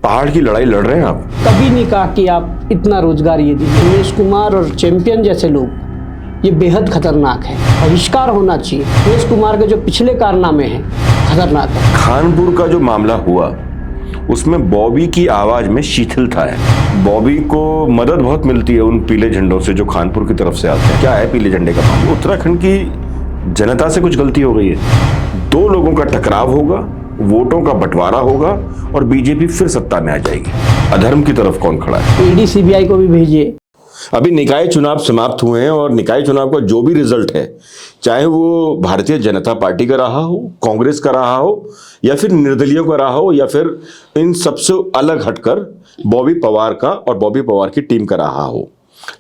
पहाड़ की लड़ाई लड़ रहे हैं आप। कभी नहीं कहा कि आप इतना रोजगार ये दीजिए। उमेश कुमार और चैंपियन जैसे लोग, ये बेहद खतरनाक है, बहिष्कार होना चाहिए। उमेश कुमार के जो पिछले कारनामे हैं खतरनाक है। खानपुर का जो मामला हुआ उसमें बॉबी की आवाज में शिथिलता है। बॉबी को मदद बहुत मिलती है उन पीले झंडों से जो खानपुर की तरफ से आते हैं। क्या है पीले झंडे का मामला? उत्तराखंड की जनता से कुछ गलती हो गई है। दो लोगों का टकराव होगा, वोटों का बंटवारा होगा और बीजेपी फिर सत्ता में आ जाएगी। अधर्म की तरफ कौन खड़ा है? ईडी सीबीआई को भी भेजिए। अभी निकाय चुनाव समाप्त हुए हैं और निकाय चुनाव का जो भी रिजल्ट है, चाहे वो भारतीय जनता पार्टी का रहा हो, कांग्रेस का रहा हो या फिर निर्दलीयों का रहा हो या फिर इन सबसे अलग हटकर बॉबी पवार का और बॉबी पवार की टीम का रहा हो,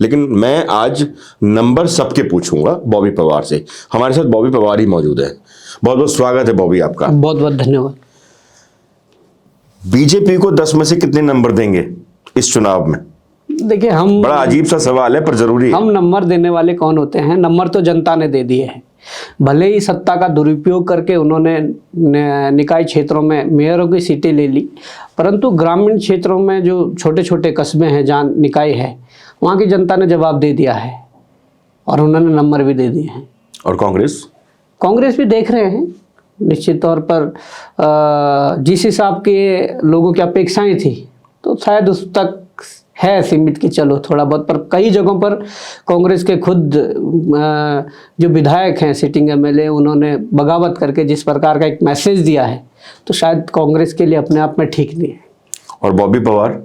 लेकिन मैं आज नंबर सबके पूछूंगा बॉबी पवार से। हमारे साथ बॉबी पवार ही मौजूद है। बहुत बहुत स्वागत है बॉबी आपका। बहुत बहुत धन्यवाद। बीजेपी को 10 में से कितने नंबर देंगे इस चुनाव में? देखिए, हम बड़ा अजीब सा सवाल है पर जरूरी है। हम नंबर देने वाले कौन होते हैं? नंबर तो जनता ने दे दिए हैं। भले ही सत्ता का दुरुपयोग करके उन्होंने निकाय क्षेत्रों में मेयरों की सीटें ले ली, परंतु ग्रामीण क्षेत्रों में जो छोटे छोटे कस्बे हैं जहाँ निकाय है, वहाँ की जनता ने जवाब दे दिया है और उन्होंने नंबर भी दे दिए हैं। और कांग्रेस भी देख रहे हैं निश्चित तौर पर। जिस हिसाब के लोगों की अपेक्षाएं थी तो शायद उस तक है सीमित कि चलो थोड़ा बहुत, पर कई जगहों पर कांग्रेस के खुद जो विधायक हैं, सिटिंग एमएलए, उन्होंने बगावत करके जिस प्रकार का एक मैसेज दिया है तो शायद कांग्रेस के लिए अपने आप में ठीक नहीं है। और बॉबी पवार?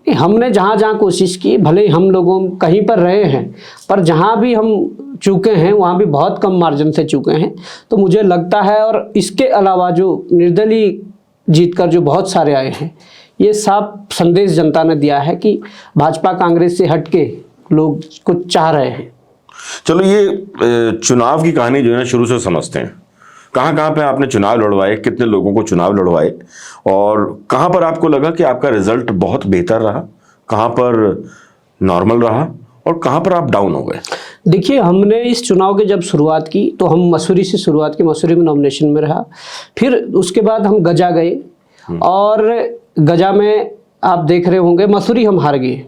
हमने जहाँ जहाँ कोशिश की, भले ही हम लोगों कहीं पर रहे हैं, पर जहाँ भी हम चूके हैं वहाँ भी बहुत कम मार्जिन से चूके हैं। तो मुझे लगता है, और इसके अलावा जो निर्दलीय जीतकर जो बहुत सारे आए हैं, ये साफ संदेश जनता ने दिया है कि भाजपा कांग्रेस से हटके लोग कुछ चाह रहे हैं। चलो, ये चुनाव की कहानी जो है ना शुरू से समझते हैं। कहाँ कहाँ पे आपने चुनाव लड़वाए, कितने लोगों को चुनाव लड़वाए और कहाँ पर आपको लगा कि आपका रिजल्ट बहुत बेहतर रहा, कहाँ पर नॉर्मल रहा और कहाँ पर आप डाउन हो गए? देखिए, हमने इस चुनाव की जब शुरुआत की तो हम मसूरी से शुरुआत की। मसूरी में नॉमिनेशन में रहा। फिर उसके बाद हम गजा गए और गजा में आप देख रहे होंगे मसूरी हम हार गए,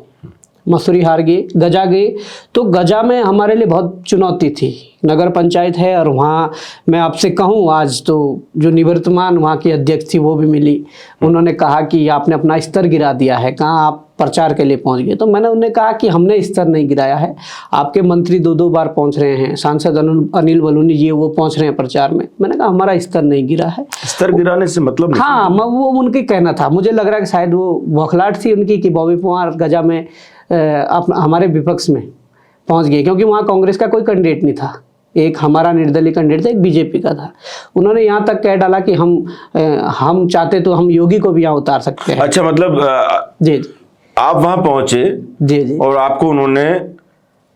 मसूरी हार गए, गजा गए। तो गजा में हमारे लिए बहुत चुनौती थी। नगर पंचायत है और वहाँ मैं आपसे कहूँ, आज तो जो निवर्तमान वहाँ की अध्यक्ष थी वो भी मिली। उन्होंने कहा कि आपने अपना स्तर गिरा दिया है, कहाँ आप प्रचार के लिए पहुँच गए। तो मैंने उन्हें कहा कि हमने स्तर नहीं गिराया है, आपके मंत्री 2-2 बार पहुँच रहे हैं, सांसद अनिल बलूनी जी वो पहुँच रहे हैं प्रचार में। मैंने कहा हमारा स्तर नहीं गिरा है। स्तर गिराने से मतलब नहीं? हाँ, वो उनके कहना था। मुझे लग रहा है कि शायद वो बौखलाहट थी उनकी कि बॉबी पवार गजा में हमारे विपक्ष में पहुंच गए, क्योंकि वहाँ कांग्रेस का कोई कैंडिडेट नहीं था। एक हमारा निर्दलीय कैंडिडेट था, एक बीजेपी का था। उन्होंने यहाँ तक कह डाला कि हम चाहते तो हम योगी को भी यहाँ उतार सकते हैं। अच्छा, मतलब जी, आप वहाँ पहुँचे जी और आपको उन्होंने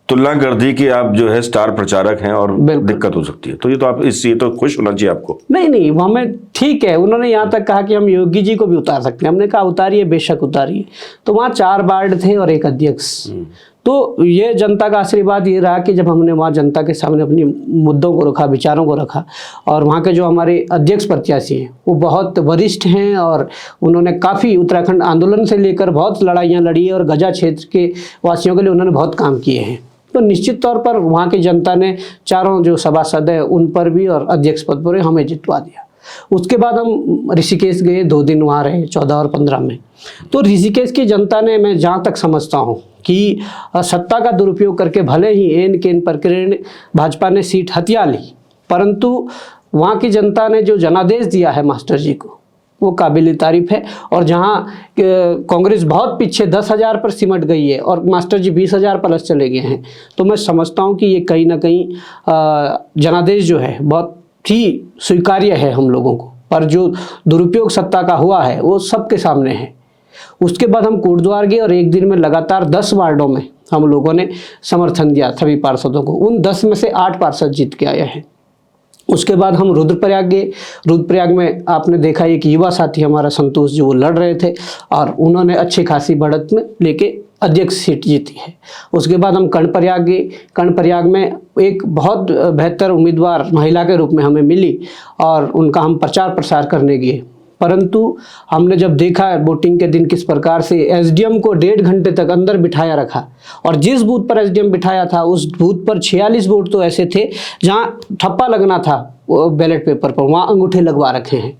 तुलना कर दी कि आप जो है स्टार प्रचारक हैं और दिक्कत हो सकती है। तो ये तो आप ये तो खुश होना चाहिए आपको। नहीं, हमें ठीक है। उन्होंने यहाँ तक कहा कि हम योगी जी को भी उतार सकते हैं। हमने कहा उतारिए, बेशक उतारिए। तो वहाँ 4 वार्ड थे और एक अध्यक्ष। तो ये जनता का आशीर्वाद ये रहा कि जब हमने वहाँ जनता के सामने अपनी मुद्दों को रखा, विचारों को रखा, और वहाँ के जो हमारे अध्यक्ष प्रत्याशी हैं वो बहुत वरिष्ठ हैं और उन्होंने काफ़ी उत्तराखंड आंदोलन से लेकर बहुत लड़ाइयाँ लड़ी और गजा क्षेत्र के वासियों के लिए उन्होंने बहुत काम किए हैं। तो निश्चित तौर पर वहाँ की जनता ने चारों जो सभासद है उन पर भी और अध्यक्ष पद पर हमें जितवा दिया। उसके बाद हम ऋषिकेश गए, 2 दिन वहाँ रहे, 14 और 15 में। तो ऋषिकेश की जनता ने, मैं जहाँ तक समझता हूँ कि सत्ता का दुरुपयोग करके भले ही एन केन प्रक्रिया भाजपा ने सीट हथिया ली, परंतु वहाँ की जनता ने जो जनादेश दिया है मास्टर जी को, वो काबिल तारीफ है। और जहाँ कांग्रेस बहुत पीछे 10,000 पर सिमट गई है और मास्टर जी 20,000 प्लस चले गए हैं, तो मैं समझता हूँ कि ये कहीं ना कहीं जनादेश जो है बहुत ही स्वीकार्य है हम लोगों को। पर जो दुरुपयोग सत्ता का हुआ है वो सबके सामने है। उसके बाद हम कोटद्वार गए और एक दिन में लगातार 10 वार्डों में हम लोगों ने समर्थन दिया सभी पार्षदों को। उन 10 में से 8 पार्षद जीत के आए हैं। उसके बाद हम रुद्रप्रयाग गए। रुद्रप्रयाग में आपने देखा एक युवा साथी हमारा संतोष जो वो लड़ रहे थे और उन्होंने अच्छी खासी बढ़त में लेके अध्यक्ष सीट जीती है। उसके बाद हम कर्णप्रयाग गए। कर्णप्रयाग में एक बहुत बेहतर उम्मीदवार महिला के रूप में हमें मिली और उनका हम प्रचार प्रसार करने गए। परंतु हमने जब देखा वोटिंग के दिन किस प्रकार से एसडीएम को 1.5 घंटे तक अंदर बिठाया रखा, और जिस बूथ पर एसडीएम बिठाया था उस बूथ पर 46 वोट तो ऐसे थे जहां ठप्पा लगना था बैलेट पेपर पर, वहां अंगूठे लगवा रखे हैं।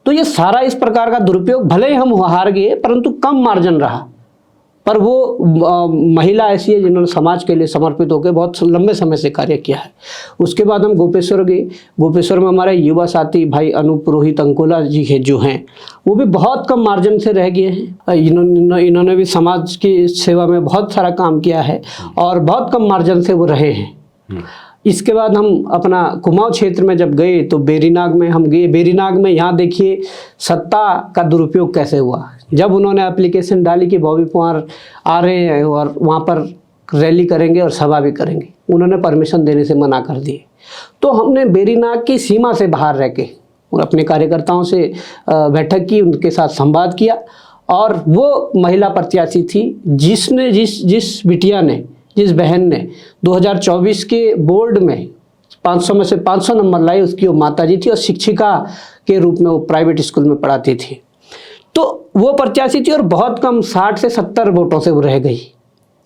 तो ये सारा इस प्रकार का दुरुपयोग, भले ही हम हार गए परंतु कम मार्जिन रहा, पर वो महिला ऐसी है जिन्होंने समाज के लिए समर्पित होकर बहुत लंबे समय से कार्य किया है। उसके बाद हम गोपेश्वर गए। गोपेश्वर में हमारे युवा साथी भाई अनूप पुरोहित अंकोला जी है जो हैं, वो भी बहुत कम मार्जिन से रह गए हैं। इन्होंने भी समाज की सेवा में बहुत सारा काम किया है और बहुत कम मार्जिन से वो रहे हैं। इसके बाद हम अपना कुमाऊं क्षेत्र में जब गए तो बेरीनाग में हम गए। बेरीनाग में यहाँ देखिए सत्ता का दुरुपयोग कैसे हुआ। जब उन्होंने एप्लीकेशन डाली कि बॉबी पवार आ रहे हैं और वहाँ पर रैली करेंगे और सभा भी करेंगे, उन्होंने परमिशन देने से मना कर दिए। तो हमने बेरीनाग की सीमा से बाहर रह के और अपने कार्यकर्ताओं से बैठक की, उनके साथ संवाद किया, और वो महिला प्रत्याशी थी जिसने जिस बिटिया ने, जिस बहन ने 2024 के बोर्ड में 500 में से 500 नंबर लाई, उसकी वो माताजी थी और शिक्षिका के रूप में वो प्राइवेट स्कूल में पढ़ाती थी। तो वो प्रत्याशी थी और बहुत कम 60 से 70 वोटों से वो रह गई।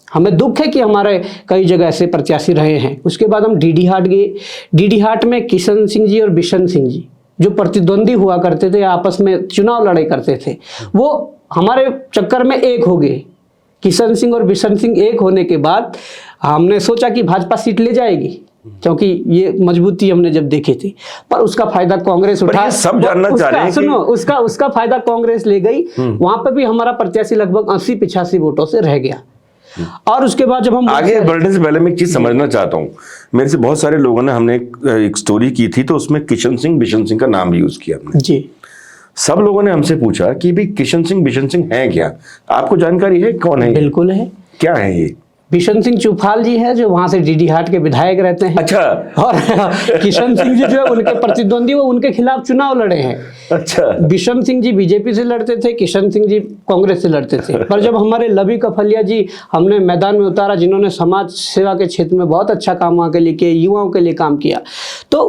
हमें दुख है कि हमारे कई जगह ऐसे प्रत्याशी रहे हैं। उसके बाद हम डीडी हाट गए। डीडी हाट में किशन सिंह जी और बिशन सिंह जी जो प्रतिद्वंदी हुआ करते थे, आपस में चुनाव लड़ाई करते थे, वो हमारे चक्कर में एक हो गए। किशन सिंह और बिशन सिंह एक होने के बाद हमने सोचा कि भाजपा सीट ले जाएगी, क्योंकि ये मजबूती हमने जब देखी थी, पर उसका फायदा कांग्रेस उठा। सब जानना चाह रहे हैं सुनो, उसका फायदा कांग्रेस ले गई। वहां पर भी हमारा प्रत्याशी लगभग 80-85 वोटों से रह गया। और उसके बाद जब हम आगे बढ़ने से पहले मैं एक चीज समझना चाहता हूँ। मेरे से बहुत सारे लोगों ने, हमने एक स्टोरी की थी तो उसमें किशन सिंह बिशन सिंह का नाम यूज किया हमने जी। सब लोगों ने हमसे पूछा कि भाई किशन सिंह बिशन सिंह है क्या, आपको जानकारी है कौन है? बिल्कुल है। क्या है ये? बिशन सिंह चुफाल जी है जो वहां से डीडी हाट के विधायक रहते हैं। अच्छा। और किशन सिंह जी जो है उनके प्रतिद्वंदी, वो उनके खिलाफ चुनाव लड़े हैं। अच्छा। बिशन सिंह जी बीजेपी से लड़ते थे, किशन सिंह जी कांग्रेस से लड़ते थे। पर जब हमारे लवी कफलिया जी हमने मैदान में उतारा, जिन्होंने समाज सेवा के क्षेत्र में बहुत अच्छा काम वहां के लिए किया, युवाओं के लिए काम किया, तो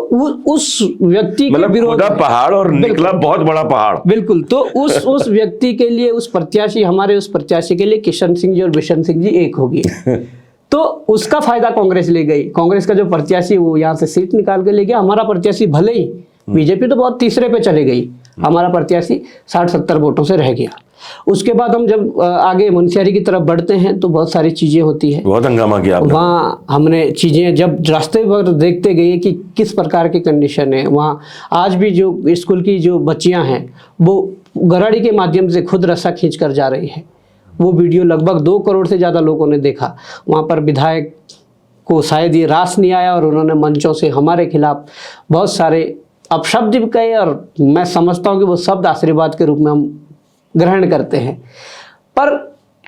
उस व्यक्ति के विरोध, पहाड़ और निकला बहुत बड़ा पहाड़। बिल्कुल। तो उस व्यक्ति के लिए, उस प्रत्याशी, हमारे उस प्रत्याशी के लिए किशन सिंह जी और बिशन सिंह जी एक हो गए। तो उसका फायदा कांग्रेस ले गई। कांग्रेस का जो प्रत्याशी वो यहाँ से सीट निकाल के ले गया। हमारा प्रत्याशी भले ही, बीजेपी तो बहुत तीसरे पे चले गई, हमारा प्रत्याशी 60-70 वोटों से रह गया। उसके बाद हम जब आगे मुनस्यारी की तरफ बढ़ते हैं तो बहुत सारी चीजें होती है। बहुत हंगामा किया आपने। वहाँ हमने चीजें जब रास्ते पर देखते गए कि किस प्रकार की कंडीशन है वहाँ। आज भी जो स्कूल की जो बच्चियां हैं वो गराड़ी के माध्यम से खुद रस्सा खींच कर जा रही है। वो वीडियो लगभग 2 करोड़ से ज़्यादा लोगों ने देखा। वहाँ पर विधायक को शायद ये रास नहीं आया और उन्होंने मंचों से हमारे खिलाफ बहुत सारे अपशब्द भी कहे, और मैं समझता हूँ कि वो शब्द आशीर्वाद के रूप में हम ग्रहण करते हैं। पर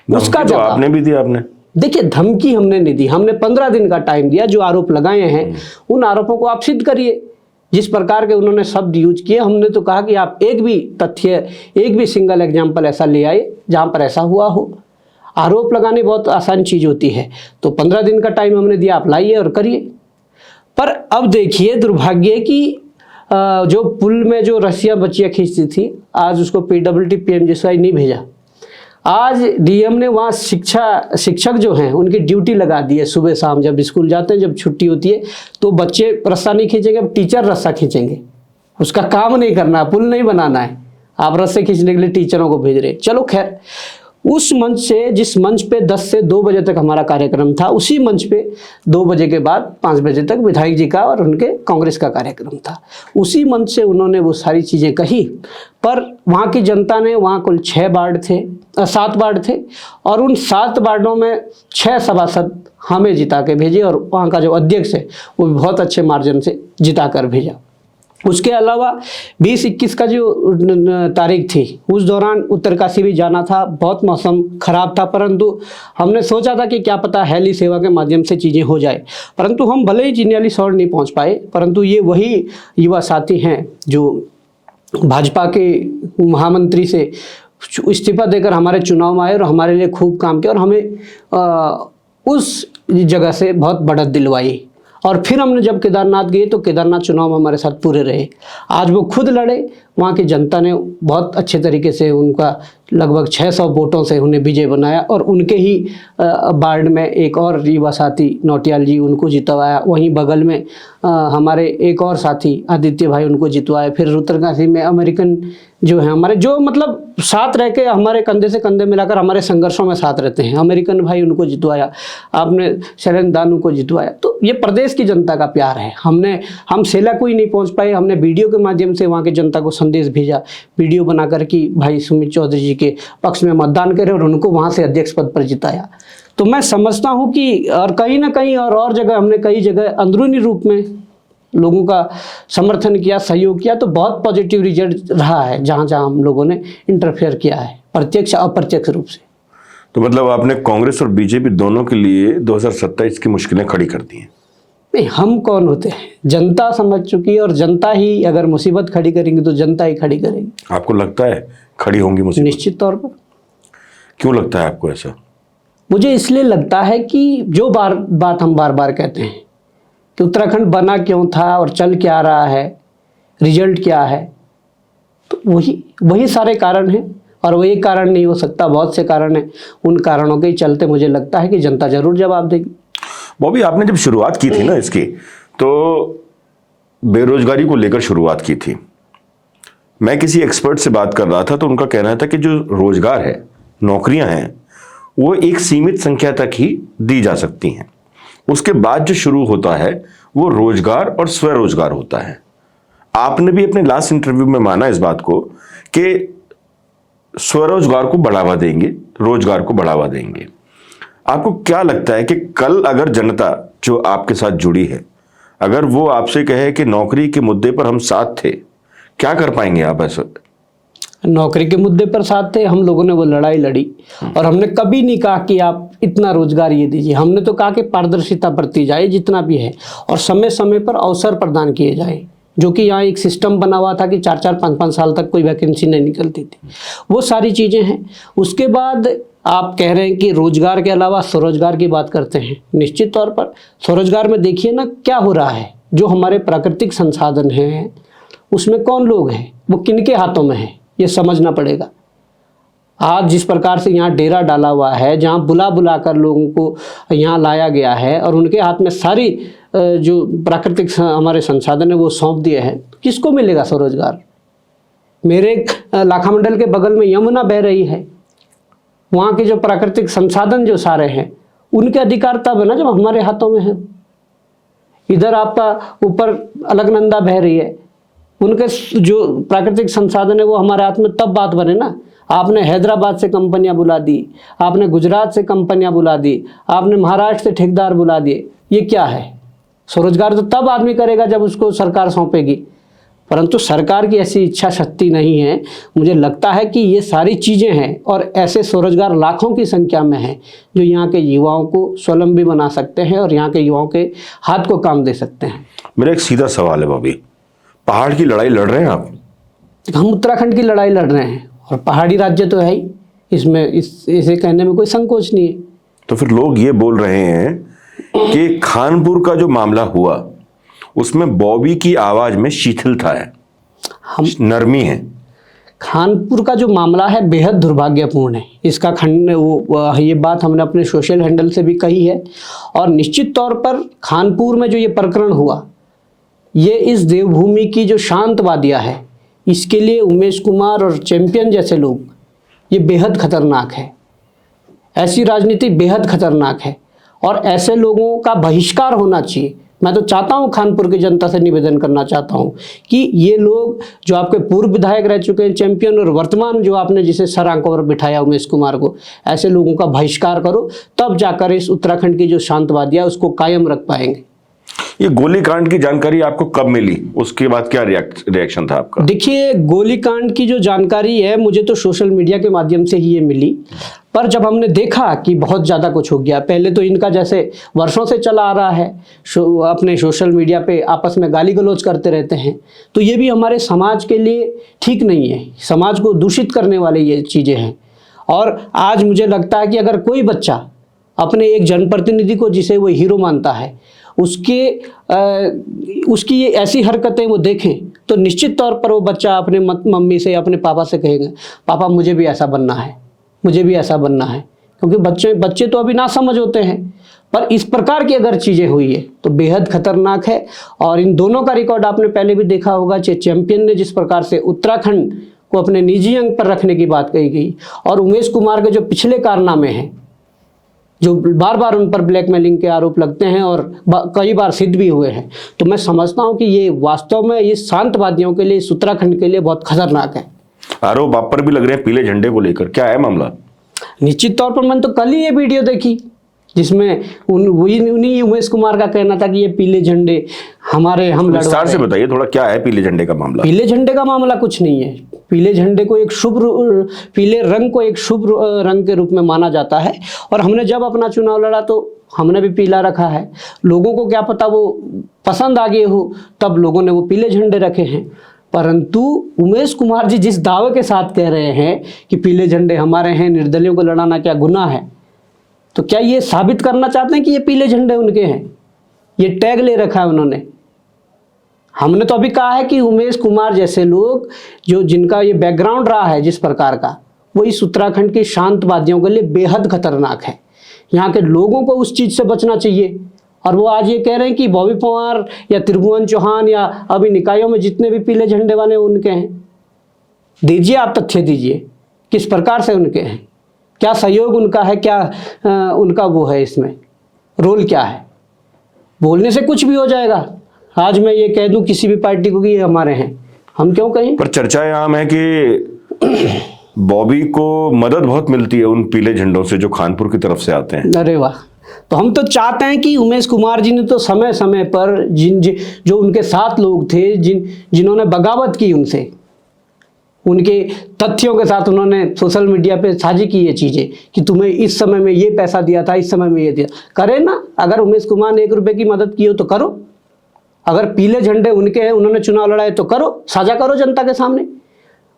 उसका तो जवाब आपने भी दिया। आपने देखिए, धमकी हमने नहीं दी। हमने 15 दिन का टाइम दिया। जो आरोप लगाए हैं उन आरोपों को आप सिद्ध करिए। जिस प्रकार के उन्होंने शब्द यूज किए, हमने तो कहा कि आप एक भी तथ्य, एक भी सिंगल एग्जाम्पल ऐसा ले आए जहां पर ऐसा हुआ हो। आरोप लगाने बहुत आसान चीज होती है। तो 15 दिन का टाइम हमने दिया, आप लाइए और करिए। पर अब देखिए दुर्भाग्य कि जो पुल में जो रस्सियां बच्चियां खींचती थी, आज उसको PWD PMGSY नहीं भेजा। आज डीएम ने वहाँ शिक्षक जो हैं उनकी ड्यूटी लगा दी है। सुबह शाम जब स्कूल जाते हैं, जब छुट्टी होती है तो बच्चे रस्सा नहीं खींचेंगे, अब टीचर रस्सा खींचेंगे। उसका काम नहीं करना, पुल नहीं बनाना है, आप रस्से खींचने के लिए टीचरों को भेज रहे। चलो खैर, उस मंच से, जिस मंच पे 10 से 2 बजे तक हमारा कार्यक्रम था, उसी मंच पे 2 बजे के बाद 5 बजे तक विधायक जी का और उनके कांग्रेस का कार्यक्रम था। उसी मंच से उन्होंने वो सारी चीज़ें कही। पर वहाँ की जनता ने, वहाँ कुल 7 वार्ड थे और उन 7 वार्डों में 6 सभासद हमें जिता के भेजे और वहाँ का जो अध्यक्ष है वो भी बहुत अच्छे मार्जिन से जिता कर भेजा। उसके अलावा 20-21 का जो तारीख थी, उस दौरान उत्तरकाशी भी जाना था। बहुत मौसम खराब था, परंतु हमने सोचा था कि क्या पता हेली सेवा के माध्यम से चीज़ें हो जाए। परंतु हम भले ही चिन्याली शहर नहीं पहुंच पाए, परंतु ये वही युवा साथी हैं जो भाजपा के महामंत्री से इस्तीफा देकर हमारे चुनाव में आए और हमारे लिए खूब काम किया और हमें उस जगह से बहुत बढ़त दिलवाई। और फिर हमने जब केदारनाथ गए तो केदारनाथ चुनाव में हमारे साथ पूरे रहे। आज वो खुद लड़े, वहाँ की जनता ने बहुत अच्छे तरीके से उनका लगभग 600 वोटों से उन्हें विजय बनाया और उनके ही वार्ड में एक और युवा साथी नौटियाल जी उनको जितवाया। वहीं बगल में हमारे एक और साथी आदित्य भाई उनको जितवाए। फिर उत्तरकाशी में अमेरिकन जो है हमारे, जो मतलब साथ रह के हमारे कंधे से कंधे मिलाकर हमारे संघर्षों में साथ रहते हैं, अमेरिकन भाई उनको जितवाया। आपने शैलेंद्र दानू को जितवाया। तो ये प्रदेश की जनता का प्यार है। हम सेला कोई नहीं पहुंच पाए, हमने वीडियो के माध्यम से वहाँ की जनता को संदेश भेजा, वीडियो बनाकर कि भाई सुमित चौधरी जी के पक्ष में मतदान करें और उनको वहाँ से अध्यक्ष पद पर जिताया। तो मैं समझता हूँ कि और कहीं ना कहीं और जगह हमने कई जगह अंदरूनी रूप में लोगों का समर्थन किया, सहयोग किया, तो बहुत पॉजिटिव रिजल्ट रहा है जहाँ जहाँ हम लोगों ने इंटरफेयर किया है, प्रत्यक्ष अप्रत्यक्ष रूप से। तो मतलब आपने कांग्रेस और बीजेपी दोनों के लिए 2027 की मुश्किलें खड़ी कर दी हैं? नहीं, हम कौन होते हैं, जनता समझ चुकी है और जनता ही अगर मुसीबत खड़ी करेंगी तो जनता ही खड़ी करेगी। आपको लगता है खड़ी होंगी मुसीबत? निश्चित तौर पर। क्यों लगता है आपको ऐसा? मुझे इसलिए लगता है कि जो बात हम बार बार कहते हैं कि उत्तराखंड बना क्यों था और चल क्या रहा है, रिजल्ट क्या है, तो वही सारे कारण हैं। और वो एक कारण नहीं हो सकता, बहुत से कारण हैं। उन कारणों के चलते मुझे लगता है कि जनता जरूर जवाब देगी। बॉबी, आपने जब शुरुआत की थी ना इसकी, तो बेरोजगारी को लेकर शुरुआत की थी। मैं किसी एक्सपर्ट से बात कर रहा था तो उनका कहना था कि जो रोजगार है, नौकरियां हैं, वो एक सीमित संख्या तक ही दी जा सकती हैं। उसके बाद जो शुरू होता है वो रोजगार और स्वरोजगार होता है। आपने भी अपने लास्ट इंटरव्यू में माना इस बात को कि स्वरोजगार को बढ़ावा देंगे, रोजगार को बढ़ावा देंगे। आपको क्या लगता है कि कल अगर जनता जो आपके साथ जुड़ी है, अगर वो आपसे कहे कि नौकरी के मुद्दे पर हम साथ थे, क्या कर पाएंगे आप ऐसा? नौकरी के मुद्दे पर साथ थे, हम लोगों ने वो लड़ाई लड़ी और हमने कभी नहीं कहा कि आप इतना रोजगार ये दीजिए। हमने तो कहा कि पारदर्शिता बरती जाए जितना भी है और समय समय पर अवसर प्रदान किए जाए, जो कि यहाँ एक सिस्टम बना हुआ था कि 4-4, 5-5 साल तक कोई वैकेंसी नहीं निकलती थी। वो सारी चीज़ें हैं। उसके बाद आप कह रहे हैं कि रोजगार के अलावा स्वरोजगार की बात करते हैं। निश्चित तौर पर स्वरोजगार में देखिए ना क्या हो रहा है। जो हमारे प्राकृतिक संसाधन हैं उसमें कौन लोग हैं, वो किनके हाथों में है, ये समझना पड़ेगा। आज जिस प्रकार से यहाँ डेरा डाला हुआ है, जहाँ बुला बुला कर लोगों को यहाँ लाया गया है और उनके हाथ में सारी जो प्राकृतिक हमारे संसाधन है वो सौंप दिए हैं, किसको मिलेगा स्वरोजगार? मेरे लाखा मंडल के बगल में यमुना बह रही है, वहाँ के जो प्राकृतिक संसाधन जो सारे हैं उनके अधिकार तब है ना जब हमारे हाथों में है। इधर आपका ऊपर अलकनंदा बह रही है, उनके जो प्राकृतिक संसाधन है वो हमारे हाथ में तब बात बने ना। आपने हैदराबाद से कंपनियां बुला दी, आपने गुजरात से कंपनियां बुला दी, आपने महाराष्ट्र से ठेकेदार बुला दिए। ये क्या है? स्वरोजगार तो तब आदमी करेगा जब उसको सरकार सौंपेगी, परंतु सरकार की ऐसी इच्छा शक्ति नहीं है। मुझे लगता है कि ये सारी चीज़ें हैं और ऐसे स्वरोजगार लाखों की संख्या में हैं जो यहाँ के युवाओं को स्वावलंबी बना सकते हैं और यहाँ के युवाओं के हाथ को काम दे सकते हैं। मेरा एक सीधा सवाल है बॉबी, पहाड़ की लड़ाई लड़ रहे हैं आप? हम उत्तराखंड की लड़ाई लड़ रहे हैं और पहाड़ी राज्य तो है ही, इसमें इसे कहने में कोई संकोच नहीं है। तो फिर लोग ये बोल रहे हैं कि खानपुर का जो मामला हुआ उसमें बॉबी की आवाज में शिथिलता है, नरमी है। खानपुर का जो मामला है बेहद दुर्भाग्यपूर्ण है। इसका ये बात हमने अपने सोशल हैंडल से भी कही है और निश्चित तौर पर खानपुर में जो ये प्रकरण हुआ, ये इस देवभूमि की जो शांत वादियाँ है, इसके लिए उमेश कुमार और चैंपियन जैसे लोग, ये बेहद खतरनाक है। ऐसी राजनीति बेहद खतरनाक है और ऐसे लोगों का बहिष्कार होना चाहिए। मैं तो चाहता हूं, खानपुर की जनता से निवेदन करना चाहता हूं कि ये लोग जो आपके पूर्व विधायक रह चुके हैं चैंपियन और वर्तमान जो आपने जिसे सर आंखों पर बिठाया उमेश कुमार को, ऐसे लोगों का बहिष्कार करो, तब जाकर इस उत्तराखंड की जो शांतवादियाँ उसको कायम रख पाएंगे। ये गोलीकांड की जानकारी आपको कब मिली? उसके बाद क्या रिएक्शन था आपका? देखिए, गोलीकांड की जो जानकारी है मुझे तो सोशल मीडिया के माध्यम से ही ये मिली, पर जब हमने देखा कि बहुत ज़्यादा कुछ हो गया, पहले तो इनका जैसे वर्षों से चला आ रहा है अपने सोशल मीडिया पे आपस में गाली गलौज करते रहते हैं, तो ये भी हमारे समाज के लिए ठीक नहीं है। समाज को दूषित करने वाले ये चीज़ें हैं। और आज मुझे लगता है कि अगर कोई बच्चा अपने एक जनप्रतिनिधि को जिसे वो हीरो मानता है, उसकी ये ऐसी हरकतें वो देखें तो निश्चित तौर पर वो बच्चा अपने मम्मी से, अपने पापा से कहेगा, पापा मुझे भी ऐसा बनना है, मुझे भी ऐसा बनना है। क्योंकि बच्चे तो अभी ना समझ होते हैं, पर इस प्रकार की अगर चीज़ें हुई है तो बेहद खतरनाक है। और इन दोनों का रिकॉर्ड आपने पहले भी देखा होगा, चैंपियन ने जिस प्रकार से उत्तराखंड को अपने निजी अंग पर रखने की बात कही गई, और उमेश कुमार के जो पिछले कारनामे हैं, जो बार बार उन पर ब्लैकमेलिंग के आरोप लगते हैं और कई बार सिद्ध भी हुए हैं, तो मैं समझता हूं कि ये वास्तव में ये शांतवादियों के लिए, इस उत्तराखंड के लिए बहुत खतरनाक है। आरोप आप पर भी लग रहे हैं पीले झंडे को लेकर, क्या है मामला? निश्चित तौर पर मैंने तो कल ही ये वीडियो देखी जिसमें उन्हीं उमेश कुमार का कहना था कि ये पीले झंडे हम लड़वा विस्तार से बताइए थोड़ा, क्या है पीले झंडे का मामला? पीले झंडे का मामला कुछ नहीं है। पीले झंडे को पीले रंग को एक शुभ रंग के रूप में माना जाता है, और हमने जब अपना चुनाव लड़ा तो हमने भी पीला रखा है। लोगों को क्या पता वो पसंद आ गए हो, तब लोगों ने वो पीले झंडे रखे हैं। परंतु उमेश कुमार जी जिस दावे के साथ कह रहे हैं कि पीले झंडे हमारे हैं, निर्दलियों को लड़ाना क्या गुनाह है, तो क्या ये साबित करना चाहते हैं कि ये पीले झंडे उनके हैं? ये टैग ले रखा है उन्होंने। हमने तो अभी कहा है कि उमेश कुमार जैसे लोग, जो जिनका ये बैकग्राउंड रहा है जिस प्रकार का, वो इस उत्तराखंड के शांतवादियों के लिए बेहद खतरनाक है। यहाँ के लोगों को उस चीज़ से बचना चाहिए। और वो आज ये कह रहे हैं कि बॉबी पवार या त्रिभुवन चौहान या अभी निकायों में जितने भी पीले झंडे वाले उनके हैं। दीजिए, आप तथ्य दीजिए किस प्रकार से उनके हैं, क्या सहयोग उनका है, क्या उनका वो है, इसमें रोल क्या है। बोलने से कुछ भी हो जाएगा। आज मैं ये कह दूं किसी भी पार्टी को कि ये हमारे हैं, हम क्यों कहें? पर चर्चाएं आम है कि बॉबी को मदद बहुत मिलती है उन पीले झंडों से जो खानपुर की तरफ से आते हैं। अरे वाह, तो हम तो चाहते हैं कि उमेश कुमार जी ने तो समय समय पर जो उनके साथ लोग थे, जिन्होंने बगावत की, उनसे, उनके तथ्यों के साथ उन्होंने सोशल मीडिया पे साझी की ये चीज़ें कि तुम्हें इस समय में ये पैसा दिया था, इस समय में ये दिया, करे ना। अगर उमेश कुमार ने 1 रुपये की मदद की हो तो करो। अगर पीले झंडे उनके हैं, उन्होंने चुनाव लड़ाए, तो करो, साझा करो जनता के सामने।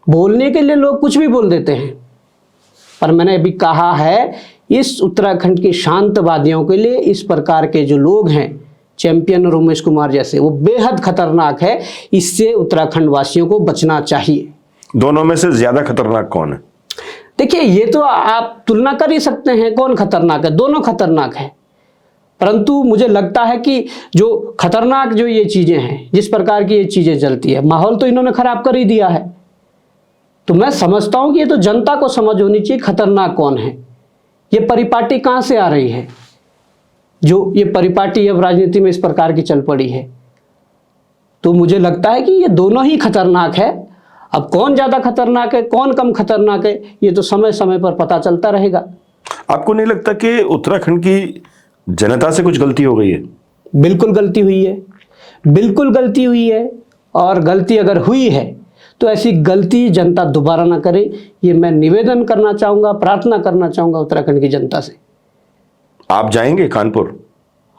बोलने के लिए लोग कुछ भी बोल देते हैं, पर मैंने अभी कहा है इस उत्तराखंड के शांतवादियों के लिए इस प्रकार के जो लोग हैं, चैंपियन और उमेश कुमार जैसे, वो बेहद खतरनाक है। इससे उत्तराखंड वासियों को बचना चाहिए। दोनों में से ज्यादा खतरनाक कौन है? देखिए, ये तो आप तुलना कर ही सकते हैं कौन खतरनाक है, दोनों खतरनाक है। परंतु मुझे लगता है कि जो खतरनाक जो ये चीज़ें हैं, जिस प्रकार की ये चीज़ें चलती है, माहौल तो इन्होंने खराब कर ही दिया है। तो मैं समझता हूँ कि ये तो जनता को समझ होनी चाहिए खतरनाक कौन है, ये परिपाटी कहाँ से आ रही है, जो ये परिपाटी अब राजनीति में इस प्रकार की चल पड़ी है। तो मुझे लगता है कि ये दोनों ही खतरनाक है। अब कौन ज़्यादा खतरनाक है, कौन कम खतरनाक है, ये तो समय समय पर पता चलता रहेगा। आपको नहीं लगता कि उत्तराखंड की जनता से कुछ गलती हो गई है? बिल्कुल गलती हुई है, बिल्कुल गलती हुई है। और गलती अगर हुई है तो ऐसी गलती जनता दोबारा ना करे, ये मैं निवेदन करना चाहूँगा, प्रार्थना करना चाहूँगा उत्तराखंड की जनता से। आप जाएंगे कानपुर?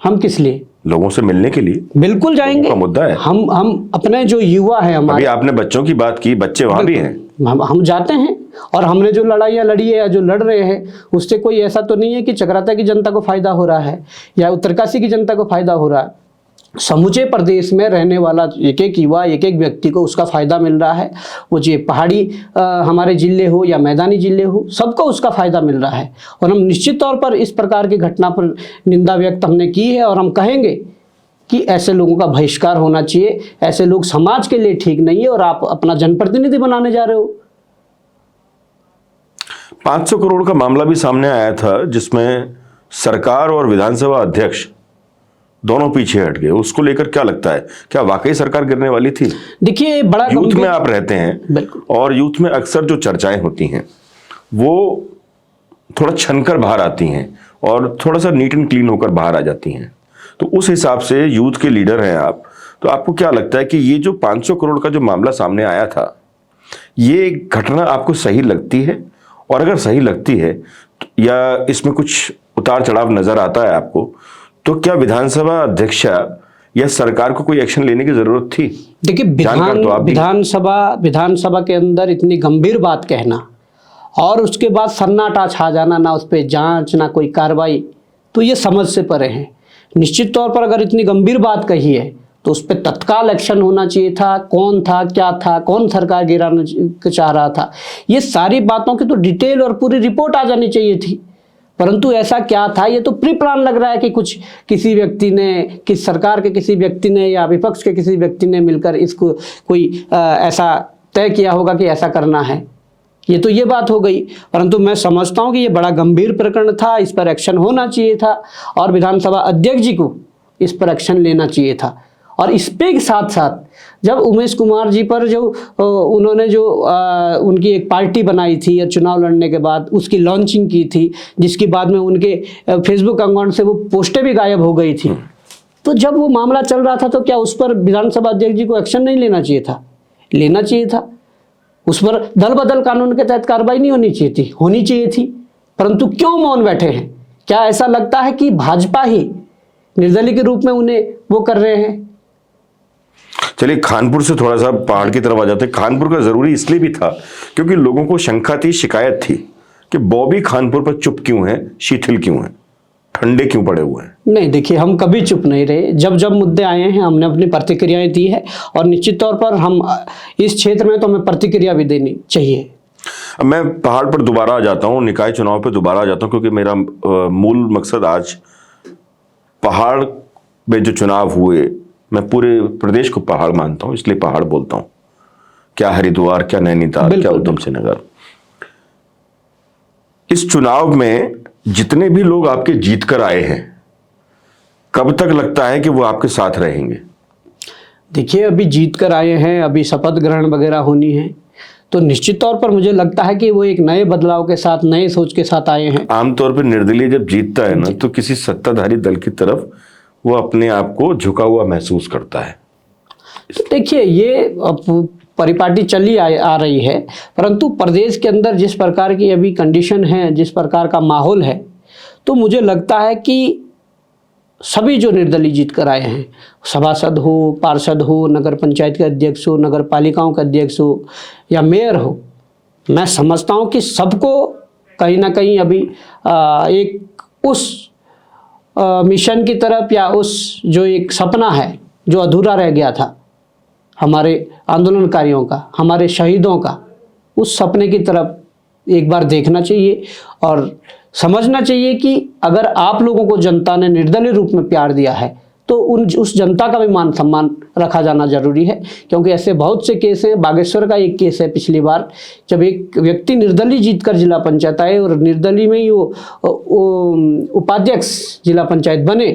हम किस लिए? लोगों से मिलने के लिए। बिल्कुल जाएंगे। का मुद्दा है। हम अपने जो युवा है हमारे, अभी आपने बच्चों की बात की, बच्चे वहां भी हैं। हम जाते हैं, और हमने जो लड़ाइयाँ लड़ी है या जो लड़ रहे हैं, उससे कोई ऐसा तो नहीं है कि चकराता की जनता को फायदा हो रहा है या उत्तरकाशी की जनता को फायदा हो रहा है। समूचे प्रदेश में रहने वाला एक एक युवा, एक एक व्यक्ति को उसका फ़ायदा मिल रहा है। वो जो पहाड़ी हमारे ज़िले हो या मैदानी ज़िले हो, सबको उसका फ़ायदा मिल रहा है। और हम निश्चित तौर पर इस प्रकार की घटना पर निंदा व्यक्त हमने की है, और हम कहेंगे कि ऐसे लोगों का बहिष्कार होना चाहिए। ऐसे लोग समाज के लिए ठीक नहीं है, और आप अपना जनप्रतिनिधि बनाने जा रहे हो। 500 करोड़ का मामला भी सामने आया था, जिसमें सरकार और विधानसभा अध्यक्ष दोनों पीछे हट गए। उसको लेकर क्या लगता है, क्या वाकई सरकार गिरने वाली थी? देखिए, बड़ा यूथ में आप रहते हैं, और यूथ में अक्सर जो चर्चाएं होती हैं वो थोड़ा छनकर बाहर आती हैं और थोड़ा सा नीट एंड क्लीन होकर बाहर आ जाती हैं। तो उस हिसाब से यूथ के लीडर हैं आप, तो आपको क्या लगता है कि ये जो 500 करोड़ का जो मामला सामने आया था, ये घटना आपको सही लगती है? और अगर सही लगती है या इसमें कुछ उतार चढ़ाव नजर आता है आपको, तो क्या विधानसभा अध्यक्षा या सरकार को कोई एक्शन लेने की जरूरत थी? देखिए, विधानसभा के अंदर इतनी गंभीर बात कहना और उसके बाद सन्नाटा छा जाना, ना उस पर जांच ना कोई कार्रवाई, तो ये समझ से परे हैं। निश्चित तौर पर अगर इतनी गंभीर बात कही है तो उस पर तत्काल एक्शन होना चाहिए था। कौन था, क्या था, कौन सरकार गिराना चाह रहा था, ये सारी बातों की तो डिटेल और पूरी रिपोर्ट आ जानी चाहिए थी। परंतु ऐसा क्या था, ये तो प्री प्लान लग रहा है कि कुछ किसी व्यक्ति ने, किस सरकार के किसी व्यक्ति ने या विपक्ष के किसी व्यक्ति ने मिलकर इसको कोई ऐसा तय किया होगा कि ऐसा करना है। ये बात हो गई। परंतु मैं समझता हूँ कि ये बड़ा गंभीर प्रकरण था, इस पर एक्शन होना चाहिए था और विधानसभा अध्यक्ष जी को इस पर एक्शन लेना चाहिए था। और इसके साथ साथ जब उमेश कुमार जी पर जो उन्होंने जो उनकी एक पार्टी बनाई थी या चुनाव लड़ने के बाद उसकी लॉन्चिंग की थी, जिसकी बाद में उनके फेसबुक अकाउंट से वो पोस्टें भी गायब हो गई थी, तो जब वो मामला चल रहा था तो क्या उस पर विधानसभा अध्यक्ष जी को एक्शन नहीं लेना चाहिए था? लेना चाहिए था। उस पर दल बदल कानून के तहत कार्रवाई नहीं होनी चाहिए थी। परंतु क्यों मौन बैठे हैं? क्या ऐसा लगता है कि भाजपा ही निर्दलीय के रूप में उन्हें वो कर रहे हैं? चलिए खानपुर से थोड़ा सा पहाड़ की तरफ आ जाते हैं। खानपुर का जरूरी इसलिए भी था क्योंकि लोगों को शंका थी, शिकायत थी कि बॉबी खानपुर पर चुप क्यों है, शिथिल क्यों है, ठंडे क्यों पड़े हुए हैं। नहीं, देखिए हम कभी चुप नहीं रहे। जब जब मुद्दे आए हैं हमने अपनी प्रतिक्रियाएं दी है और निश्चित तौर पर हम इस क्षेत्र में तो हमें प्रतिक्रिया भी देनी चाहिए। मैं पहाड़ पर दोबारा आ जाता हूँ, निकाय चुनाव पर दोबारा आ जाता हूँ क्योंकि मेरा मूल मकसद आज पहाड़ में जो चुनाव हुए, मैं पूरे प्रदेश को पहाड़ मानता हूँ इसलिए पहाड़ बोलता हूँ। क्या हरिद्वार, क्या नैनीताल, क्या उधम सिंह नगर। इस चुनाव में जितने भी लोग आपके जीत कर आए हैं, कब तक लगता है कि वो आपके साथ रहेंगे? देखिए अभी जीत कर आए हैं, अभी शपथ ग्रहण वगैरह होनी है, तो निश्चित तौर पर मुझे लगता है कि वो एक नए बदलाव के साथ, नए सोच के साथ आए हैं। आमतौर पर निर्दलीय जब जीतता है ना तो किसी सत्ताधारी दल की तरफ वो अपने आप को झुका हुआ महसूस करता है। तो देखिए ये परिपाटी चली आ रही है, परंतु प्रदेश के अंदर जिस प्रकार की अभी कंडीशन है, जिस प्रकार का माहौल है, तो मुझे लगता है कि सभी जो निर्दलीय जीत कर आए हैं, सभासद हो, पार्षद हो, नगर पंचायत के अध्यक्ष हो, नगर पालिकाओं के अध्यक्ष हो या मेयर हो, मैं समझता हूँ कि सबको कहीं ना कहीं अभी एक उस मिशन की तरफ या उस जो एक सपना है जो अधूरा रह गया था हमारे आंदोलनकारियों का, हमारे शहीदों का, उस सपने की तरफ एक बार देखना चाहिए और समझना चाहिए कि अगर आप लोगों को जनता ने निर्दलीय रूप में प्यार दिया है तो उस जनता का भी मान सम्मान रखा जाना जरूरी है। क्योंकि ऐसे बहुत से केस हैं। बागेश्वर का एक केस है, पिछली बार जब एक व्यक्ति निर्दलीय जीतकर जिला पंचायत आए और निर्दलीय में ही वो उपाध्यक्ष जिला पंचायत बने,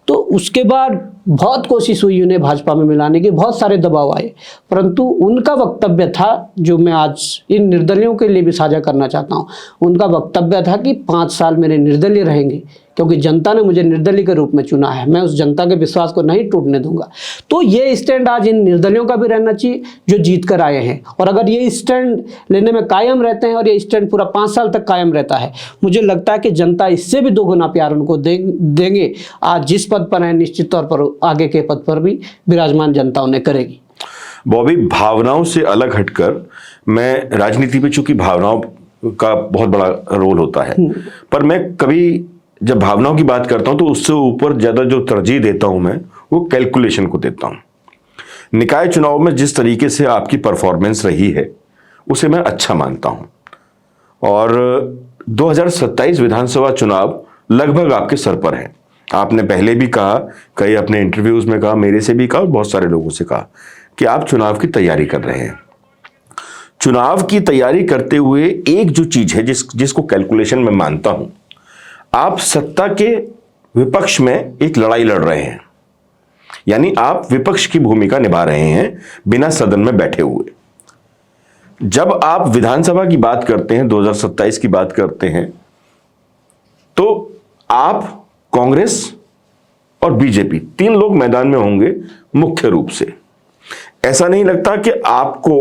तो उसके बाद बहुत कोशिश हुई उन्हें भाजपा में मिलाने की, बहुत सारे दबाव आए, परंतु उनका वक्तव्य था जो मैं आज इन निर्दलियों के लिए भी साझा करना चाहता हूं। उनका वक्तव्य था कि 5 साल मेरे निर्दलीय रहेंगे क्योंकि जनता ने मुझे निर्दलीय के रूप में चुना है, मैं उस जनता के विश्वास को नहीं टूटने दूंगा। तो ये स्टैंड आज इन निर्दलियों का भी रहना चाहिए जो जीत कर आए हैं। और अगर ये स्टैंड लेने में कायम रहते हैं और ये स्टैंड पूरा 5 साल तक कायम रहता है, मुझे लगता है कि जनता इससे भी 2 गुना प्यार उनको देंगे। आज जिस पद पर है निश्चित तौर पर आगे के पद पर भी विराजमान जनता उन्हें करेगी। बॉबी, भावनाओं से अलग हटकर, मैं राजनीति में चूंकि भावनाओं का बहुत बड़ा रोल होता है, पर मैं कभी जब भावनाओं की बात करता हूं तो उससे ऊपर ज्यादा जो तरजीह देता हूं मैं वो कैलकुलेशन को देता हूं। निकाय चुनाव में जिस तरीके से आपकी परफॉर्मेंस रही है उसे मैं अच्छा मानता हूं और 2027 विधानसभा चुनाव लगभग आपके सर पर है। आपने पहले भी कहा, कई अपने इंटरव्यूज में कहा, मेरे से भी कहा और बहुत सारे लोगों से कहा कि आप चुनाव की तैयारी कर रहे हैं। चुनाव की तैयारी करते हुए एक जो चीज है जिसको कैलकुलेशन में मानता हूं, आप सत्ता के विपक्ष में एक लड़ाई लड़ रहे हैं, यानी आप विपक्ष की भूमिका निभा रहे हैं बिना सदन में बैठे हुए। जब आप विधानसभा की बात करते हैं, 2027 की बात करते हैं, तो आप कांग्रेस और बीजेपी 3 लोग मैदान में होंगे मुख्य रूप से। ऐसा नहीं लगता कि आपको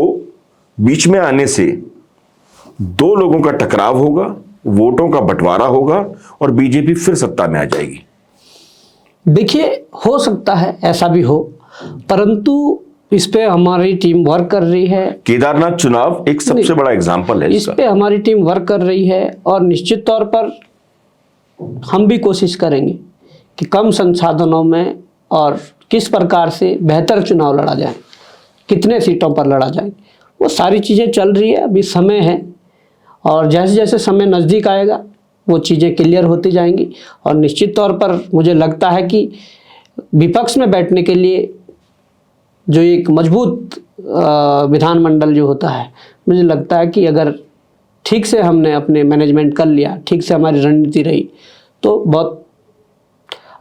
बीच में आने से 2 लोगों का टकराव होगा, वोटों का बंटवारा होगा और बीजेपी फिर सत्ता में आ जाएगी? देखिए हो सकता है ऐसा भी हो, परंतु इस पे हमारी टीम वर्क कर रही है। केदारनाथ चुनाव एक सबसे बड़ा एग्जाम्पल है इस पे हमारी टीम वर्क कर रही है और निश्चित तौर पर हम भी कोशिश करेंगे कि कम संसाधनों में और किस प्रकार से बेहतर चुनाव लड़ा जाए, कितने सीटों पर लड़ा जाए, वो सारी चीज़ें चल रही है। अभी समय है और जैसे जैसे समय नज़दीक आएगा वो चीज़ें क्लियर होती जाएंगी। और निश्चित तौर पर मुझे लगता है कि विपक्ष में बैठने के लिए जो एक मजबूत विधानमंडल जो होता है, मुझे लगता है कि अगर ठीक से हमने अपने मैनेजमेंट कर लिया, ठीक से हमारी रणनीति रही, तो बहुत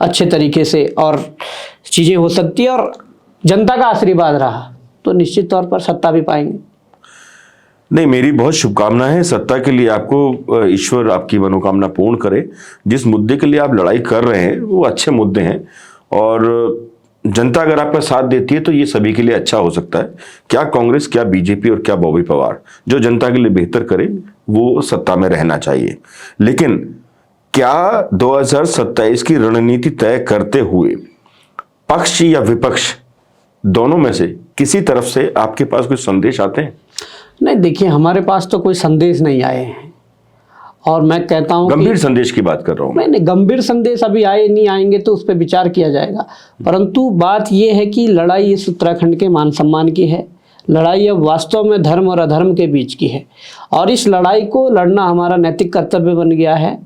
अच्छे तरीके से और चीज़ें हो सकती है। और जनता का आशीर्वाद रहा तो निश्चित तौर पर सत्ता भी पाएंगे। नहीं, मेरी बहुत शुभकामनाएं हैं सत्ता के लिए। आपको ईश्वर आपकी मनोकामना पूर्ण करे। जिस मुद्दे के लिए आप लड़ाई कर रहे हैं वो अच्छे मुद्दे हैं और जनता अगर आपका साथ देती है तो ये सभी के लिए अच्छा हो सकता है। क्या कांग्रेस, क्या बीजेपी और क्या बॉबी पवार, जो जनता के लिए बेहतर करे वो सत्ता में रहना चाहिए। लेकिन क्या 2027 की रणनीति तय करते हुए पक्ष या विपक्ष दोनों में से किसी तरफ से आपके पास कुछ संदेश आते हैं? नहीं, देखिए हमारे पास तो कोई संदेश नहीं आए हैं और मैं कहता हूँ गंभीर संदेश की बात कर रहा हूँ। नहीं, गंभीर संदेश अभी आए नहीं, आएंगे तो उस पर विचार किया जाएगा। परंतु बात यह है कि लड़ाई इस उत्तराखंड के मान सम्मान की है। लड़ाई अब वास्तव में धर्म और अधर्म के बीच की है और इस लड़ाई को लड़ना हमारा नैतिक कर्तव्य बन गया है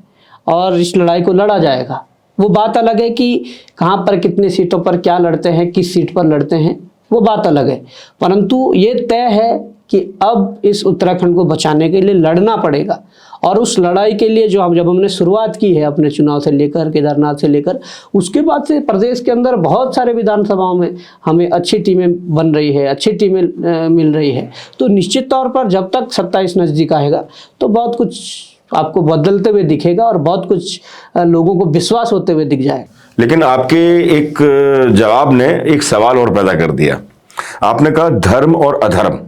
और इस लड़ाई को लड़ा जाएगा। वो बात अलग है कि कहाँ पर कितनी सीटों पर क्या लड़ते हैं, किस सीट पर लड़ते हैं, वो बात अलग है। परंतु ये तय है कि अब इस उत्तराखंड को बचाने के लिए लड़ना पड़ेगा और उस लड़ाई के लिए जब हमने शुरुआत की है अपने चुनाव से लेकर, केदारनाथ से लेकर, उसके बाद से प्रदेश के अंदर बहुत सारे विधानसभाओं में हमें अच्छी टीमें बन रही है, अच्छी टीमें मिल रही है। तो निश्चित तौर पर जब तक 27 नज़दीक आएगा तो बहुत कुछ आपको बदलते हुए दिखेगा और बहुत कुछ लोगों को विश्वास होते हुए दिख जाएगा। लेकिन आपके एक जवाब ने एक सवाल और पैदा कर दिया। आपने कहा धर्म और अधर्म।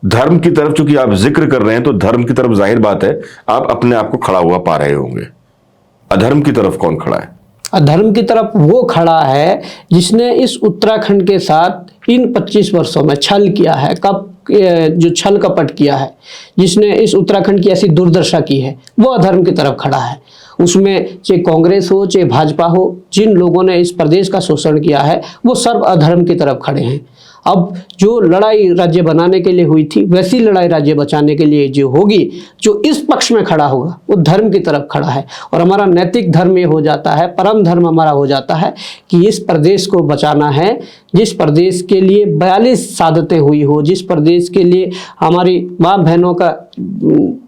धर्म की तरफ चूंकि आप जिक्र कर रहे हैं तो धर्म की तरफ जाहिर बात है आप अपने आप को खड़ा हुआ पा रहे होंगे। अधर्म की तरफ कौन खड़ा है? अधर्म की तरफ वो खड़ा है जिसने इस उत्तराखंड के साथ इन 25 वर्षों में छल किया है, जो छल कपट किया है, जिसने इस उत्तराखंड की ऐसी दुर्दशा की है, वो अधर्म की तरफ खड़ा है। उसमें चाहे कांग्रेस हो चाहे भाजपा हो, जिन लोगों ने इस प्रदेश का शोषण किया है वो सर्व अधर्म की तरफ खड़े हैं। अब जो लड़ाई राज्य बनाने के लिए हुई थी वैसी लड़ाई राज्य बचाने के लिए जो होगी, जो इस पक्ष में खड़ा होगा वो धर्म की तरफ खड़ा है। और हमारा नैतिक धर्म ये हो जाता है, परम धर्म हमारा हो जाता है कि इस प्रदेश को बचाना है। जिस प्रदेश के लिए 42 शहादतें हुई हो, जिस प्रदेश के लिए हमारी माँ बहनों का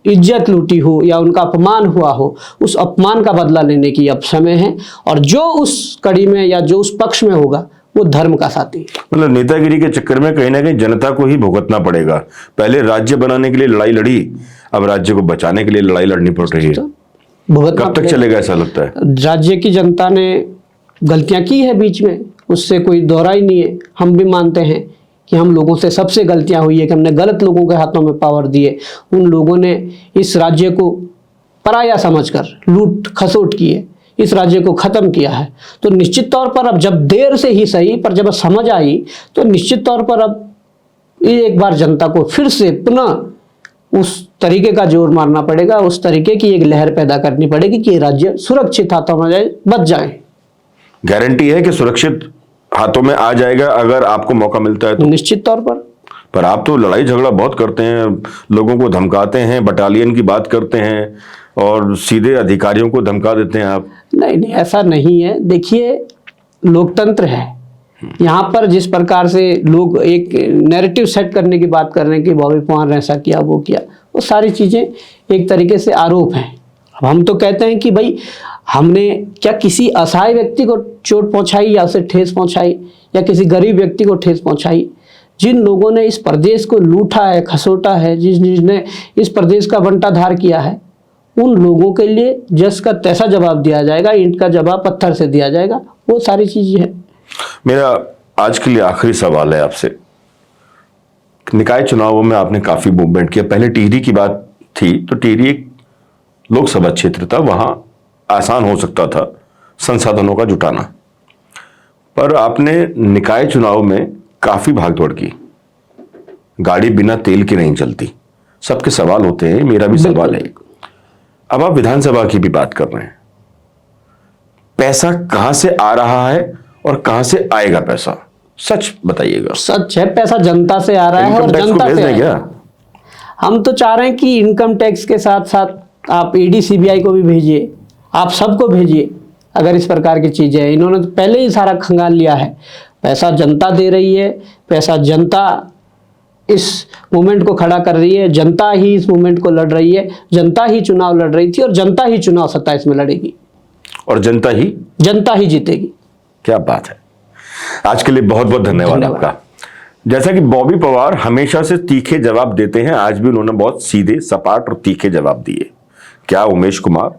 इज्जत लूटी हो या उनका अपमान हुआ हो, उस अपमान का बदला लेने की अब समय है। और जो उस कड़ी में या जो उस पक्ष में होगा वो धर्म का साथी है। मतलब नेतागिरी के चक्कर में कहीं ना कहीं जनता को ही भुगतना पड़ेगा। पहले राज्य बनाने के लिए लड़ाई लड़ी, अब राज्य को बचाने के लिए लड़ाई लड़नी पड़ रही है। कब तक चलेगा ऐसा लगता है? राज्य की जनता ने गलतियां की है बीच में, उससे कोई दोहरा ही नहीं है। हम भी मानते हैं कि हम लोगों से सबसे गलतियां हुई है कि हमने गलत लोगों के हाथों में पावर दिए। उन लोगों ने इस राज्य को पराया समझकर लूट खसोट की है, इस राज्य को खत्म किया है। तो निश्चित तौर पर अब जब देर से ही सही पर जब समझ आई तो निश्चित तौर पर अब एक बार जनता को फिर से पुनः उस तरीके का जोर मारना पड़ेगा, उस तरीके की एक लहर पैदा करनी पड़ेगी कि राज्य सुरक्षित हाथों में जाए, बच जाए। गारंटी है कि सुरक्षित हाथों में आ जाएगा अगर आपको मौका मिलता है तो? निश्चित तौर पर आप तो लड़ाई झगड़ा बहुत करते हैं, लोगों को धमकाते हैं, बटालियन की बात करते हैं और सीधे अधिकारियों को धमका देते हैं आप। नहीं, ऐसा नहीं है। देखिए, लोकतंत्र है यहाँ पर। जिस प्रकार से लोग एक नैरेटिव सेट करने की बात कर रहे हैं कि बॉबी पवार ने ऐसा किया, वो किया, वो सारी चीज़ें एक तरीके से आरोप हैं। अब हम तो कहते हैं कि भाई हमने क्या किसी असहाय व्यक्ति को चोट पहुंचाई या उसे ठेस पहुंचाई या किसी गरीब व्यक्ति को ठेस पहुंचाई? जिन लोगों ने इस प्रदेश को लूटा है, खसोटा है, जिसने इस प्रदेश का बंटाधार किया है, उन लोगों के लिए जस का तैसा जवाब दिया जाएगा, ईंट का जवाब पत्थर से दिया जाएगा। वो सारी चीजें हैं। मेरा आज के लिए आखिरी सवाल है आपसे। निकाय चुनावों में आपने काफी मूवमेंट किया। पहले टिहरी की बात थी तो टिहरी एक लोकसभा क्षेत्र था, वहां आसान हो सकता था संसाधनों का जुटाना, पर आपने निकाय चुनाव में काफी भागदौड़ की। गाड़ी बिना तेल की नहीं चलती, सबके सवाल होते हैं, मेरा भी सवाल है। अब आप विधानसभा की भी बात कर रहे हैं। पैसा कहां से आ रहा है और कहां से आएगा पैसा, सच बताइएगा। सच है, पैसा जनता से आ रहा है और इनकम टैक्स को जनता भेज से दें आएगा। क्या? हम तो चाह रहे हैं कि इनकम टैक्स के साथ साथ आप ईडी सीबीआई को भी भेजिए, आप सबको भेजिए। अगर इस प्रकार की चीजें हैं, इन्होंने तो पहले ही सारा खंगाल लिया है। पैसा जनता दे रही है, पैसा जनता इस मूवमेंट को खड़ा कर रही है, जनता ही इस मूवमेंट को लड़ रही है, जनता ही चुनाव लड़ रही थी और जनता ही चुनाव 27 में लड़ेगी और जनता ही जीतेगी। क्या बात है। आज के लिए बहुत बहुत धन्यवाद आपका। जैसा कि बॉबी पवार हमेशा से तीखे जवाब देते हैं, आज भी उन्होंने बहुत सीधे सपाट और तीखे जवाब दिए। क्या उमेश कुमार,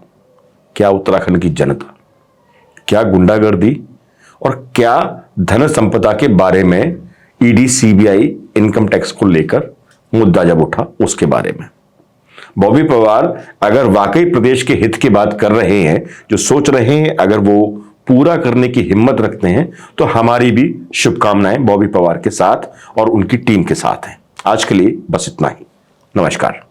क्या उत्तराखंड की जनता, क्या गुंडागर्दी और क्या धन संपदा के बारे में ईडी सीबीआई इनकम टैक्स को लेकर मुद्दा जब उठा उसके बारे में बॉबी पवार अगर वाकई प्रदेश के हित की बात कर रहे हैं, जो सोच रहे हैं, अगर वो पूरा करने की हिम्मत रखते हैं, तो हमारी भी शुभकामनाएं बॉबी पवार के साथ और उनकी टीम के साथ हैं। आज के लिए बस इतना ही। नमस्कार।